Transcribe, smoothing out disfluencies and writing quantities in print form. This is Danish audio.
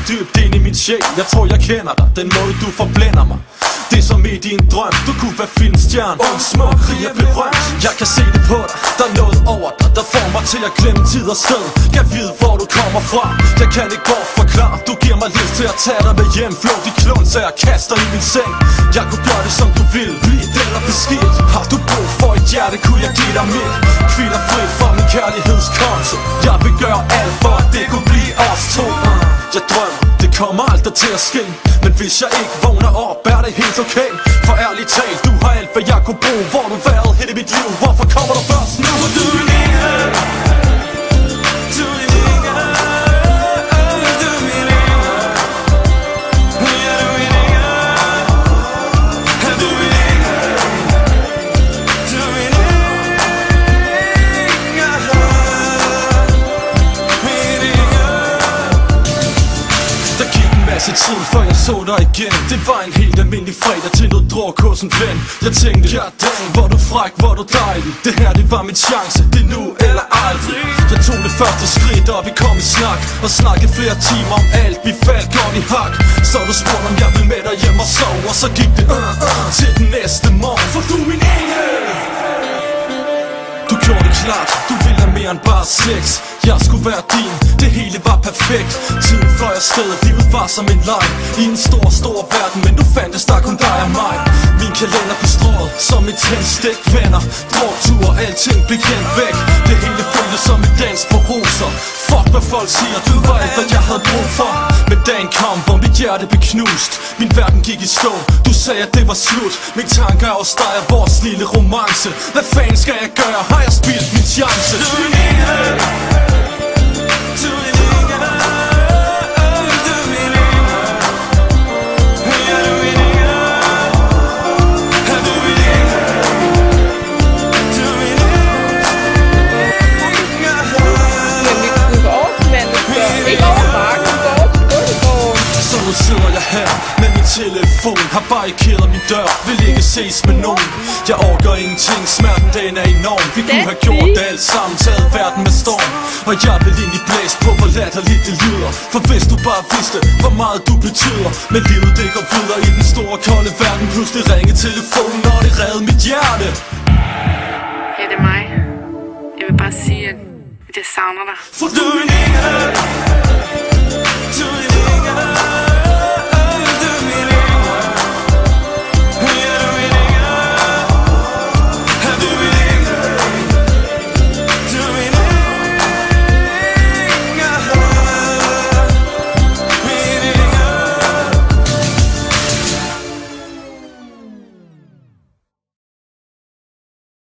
dybt ind i min sjæl. Jeg tror jeg kender dig, den måde du forblænder mig. Det er som midt i en drøm, du kunne være filmstjerne. Ung, smuk, rig og berømt. Jeg kan se det på dig, der er noget over dig, der får mig til at glemme tid og sted. Jeg ved hvor du kommer fra, jeg kan ikke godt forklare. Du giver mig lyst til at tage dig med hjem. Flå de klunds af og kaster i min seng. Jeg kunne gøre det som du vil, blidt eller beskidt. Har du brug for et hjerte, kunne jeg give dig mit. Kvinder fri for min kærlighedskonto. Jeg vil gøre alt for at det kunne blive os to. Jeg drømmer, det kommer aldrig til at ske. Men hvis jeg ikke vågner op, er det helt okay. For ærligt talt, du har alt hvad jeg kunne bruge. Hvor du været hele mit liv, hvorfor kommer du først nu? For du er min engel. Du er min engel. Du er min engel. Ja, du er min engel. Du er min engel. Du er min engel. Min engel. Der gik en masse tid før jeg så dig igen. Det var en helt almindelig fredag til noget druk hos en ven. Jeg tænkte, ja dang, hvor du fræk, hvor du dejlig. Det her, det var min chance, det er nu eller aldrig. Jeg tog det første skridt, og vi kom i snak. Og snakkede flere timer om alt, vi faldt godt i hak. Så du spurgte, om jeg ville med dig hjem og sove. Og så gik det til den næste morgen. For du er min engel. Du gjorde det klart, du ville have mere end bare sex. Jeg skulle være din, det hele var perfekt. Tiden fløj afsted, livet var som en leg. I en stor, stor verden, men nu fandtes der kun dig og mig. Min kalender blev strået som et tændstik. Venner, drukture, alting blev gemt væk. Det hele føltes som en dans på roser. Fuck hvad folk siger, du var alt hvad jeg havde brug for. Men dagen kom, hvor mit hjerte blev knust. Min verden gik i stå, du sagde at det var slut. Mine tanker afsteger vores lille romance. Hvad fanden skal jeg gøre, har jeg spildt min chance? Du er min engel. Du er min engel. Du er min engel. Ja, du er min engel. Du er min engel. Du er min engel. Men vi kunne gå over til vandet, så ikke over marken, gå over til Gullegården. Så nu sidder jeg her med min telefon. Har barrikeret min dør, vil ikke ses med nogen. Jeg orker ingenting, smerten den er enorm. Vi kunne have gjort det alt sammen, taget verden med storm. Og jeg vil egentlig blæse på, hvor latterligt det lyder. For hvis du bare vidste, hvor meget du betyder. Men livet det går videre i den store kolde verden. Pludselig ringe telefonen, og det redde mit hjerte. Ja, det er mig. Jeg vil bare sige, at jeg savner dig. For du er min engel.